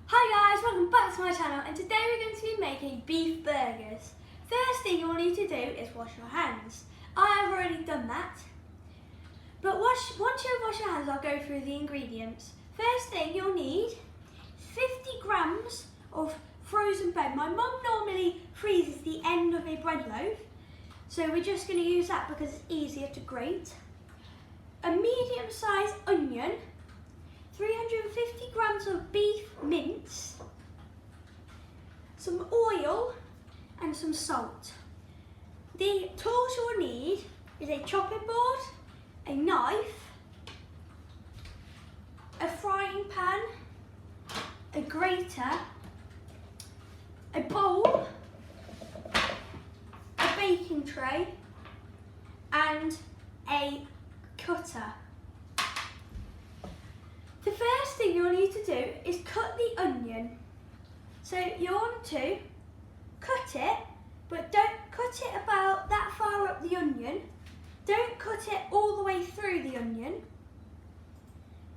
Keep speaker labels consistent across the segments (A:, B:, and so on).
A: Hi guys, welcome back to my channel, and today we're going to be making beef burgers. First thing you'll need to do is wash your hands. I have already done that. But once you've washed your hands, I'll go through the ingredients. First thing you'll need 50 grams of frozen bread. My mum normally freezes the end of a bread loaf, so we're just going to use that because it's easier to grate. A medium-sized onion, 350 grams of beef mince, some oil and some salt. The tools you'll need is a chopping board, a knife, a frying pan, a grater, a bowl, a baking tray and a cutter. The first thing you'll need to do is cut the onion. So you want to cut it, but don't cut it about that far up the onion. Don't cut it all the way through the onion.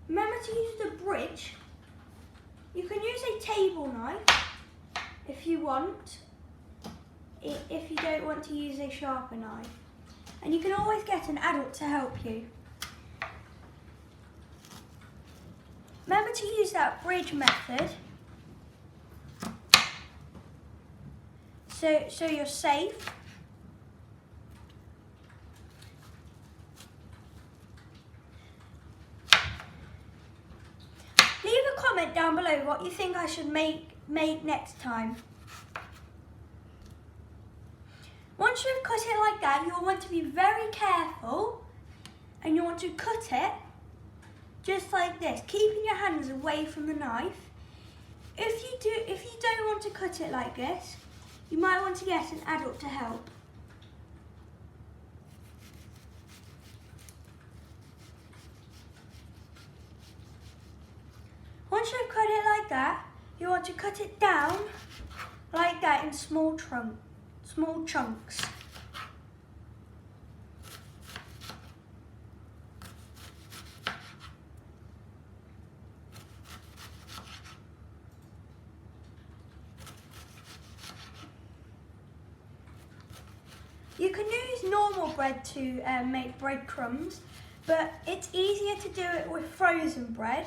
A: Remember to use the bridge. You can use a table knife if you want, if you don't want to use a sharper knife. And you can always get an adult to help you. Remember to use that bridge method, so you're safe. Leave a comment down below what you think I should make next time. Once you've cut it like that, you'll want to be very careful, and you want to cut it just like this, keeping your hands away from the knife. If you don't want to cut it like this, you might want to get an adult to help. Once you've cut it like that, you want to cut it down like that in small chunks. You can use normal bread to make breadcrumbs, but it's easier to do it with frozen bread.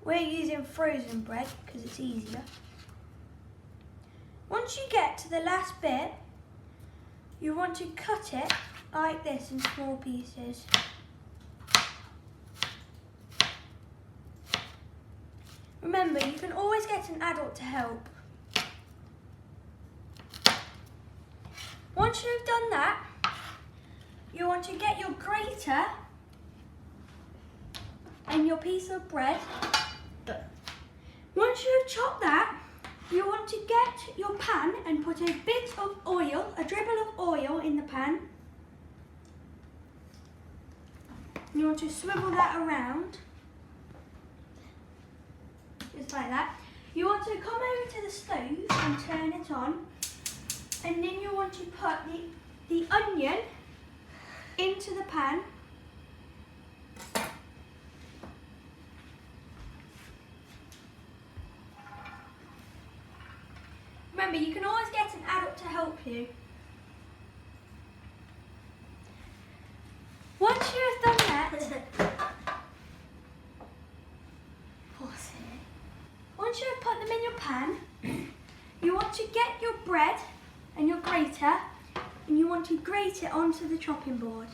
A: We're using frozen bread because it's easier. Once you get to the last bit, you want to cut it like this in small pieces. Remember, you can always get an adult to help. Once you've done that, you want to get your grater and your piece of bread. Once you've chopped that, you want to get your pan and put a bit of oil, a dribble of oil in the pan. You want to swivel that around, just like that. You want to come over to the stove and turn it on. And then you want to put the onion into the pan. Remember, you can always get an adult to help you. Once you have done that, once you have put them in your pan, you want to get your bread and your grater, and you want to grate it onto the chopping board.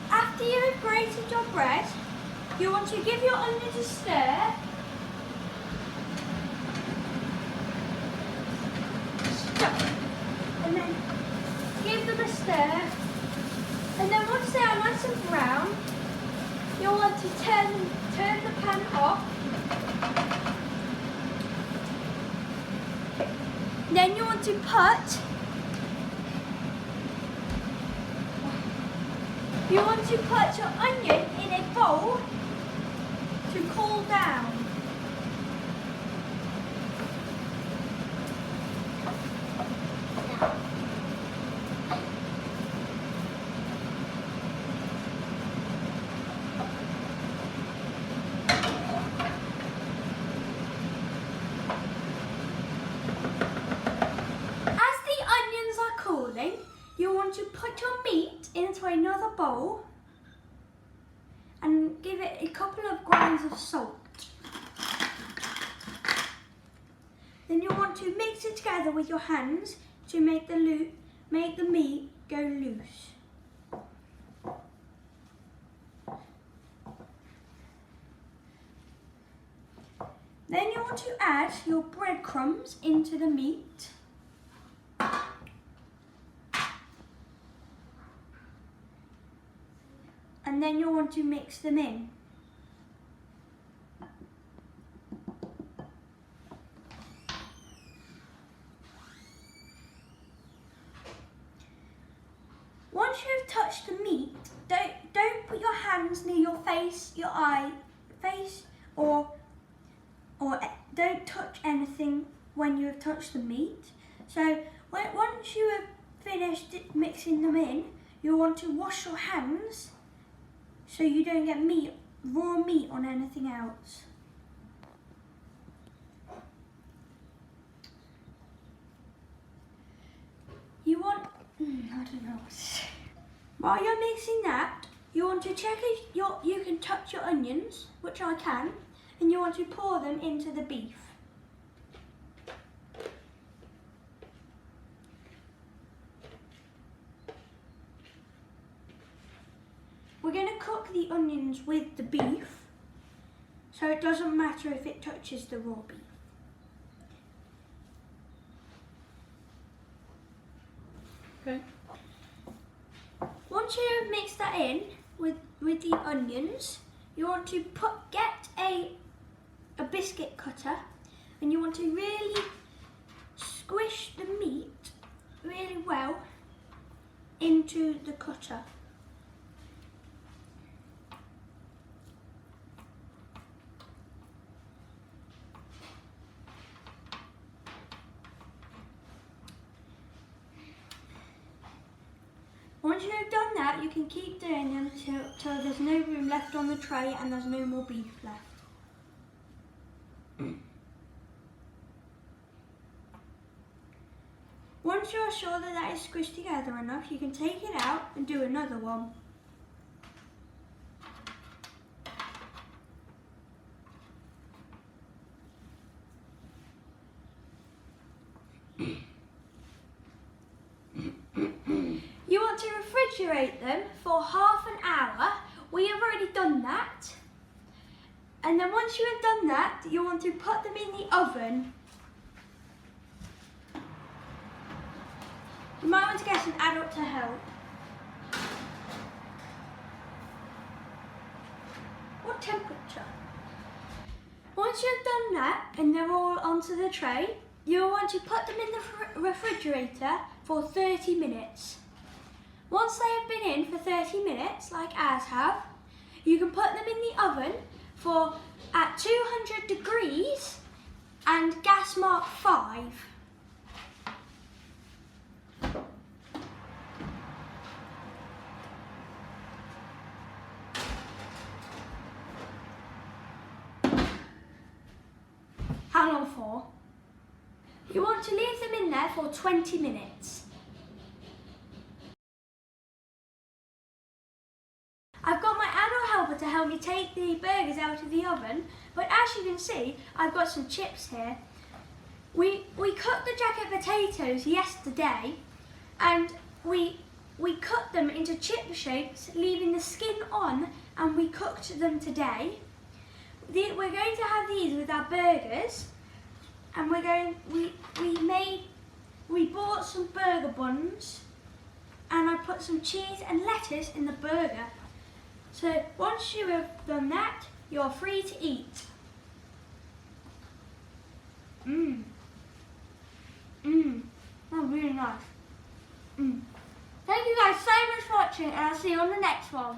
A: After you have grated your bread, you want to give your onions a stir. And then give them a stir, and then once they are nice and brown, you'll want to turn the pan off. Then you want to put You want to put your onion in a bowl to cool down. into another bowl and give it a couple of grains of salt. Then you want to mix it together with your hands to make the meat go loose. Then you want to add your breadcrumbs into the meat. And then you want to mix them in. Once you've touched the meat, don't put your hands near your face, or don't touch anything when you have touched the meat. So once you have finished mixing them in, you want to wash your hands so you don't get raw meat on anything else. You want, I don't know what to say. While you're mixing that, you want to check if you can touch your onions, which I can, and you want to pour them into the beef. We're going to cook the onions with the beef, so it doesn't matter if it touches the raw beef.
B: Okay.
A: Once you've mixed that in with the onions, you want to get a biscuit cutter, and you want to really squish the meat really well into the cutter. Once you've done that, you can keep doing them till there's no room left on the tray and there's no more beef left. Once you're sure that is squished together enough, you can take it out and do another one. You want to refrigerate them for half an hour. We have already done that. And then once you have done that, you want to put them in the oven. You might want to get an adult to help. What temperature? Once you've done that and they're all onto the tray, you'll want to put them in the refrigerator for 30 minutes. Once they have been in for 30 minutes, like ours have, you can put them in the oven at 200 degrees and gas mark 5. How long for? You want to leave them in there for 20 minutes. I've got my adult helper to help me take the burgers out of the oven, but as you can see, I've got some chips here. We cooked the jacket potatoes yesterday, and we cut them into chip shapes, leaving the skin on, and we cooked them today. We're going to have these with our burgers, and we bought some burger buns, and I put some cheese and lettuce in the burger. So once you have done that, you're free to eat. That's really nice. Thank you guys so much for watching, and I'll see you on the next one.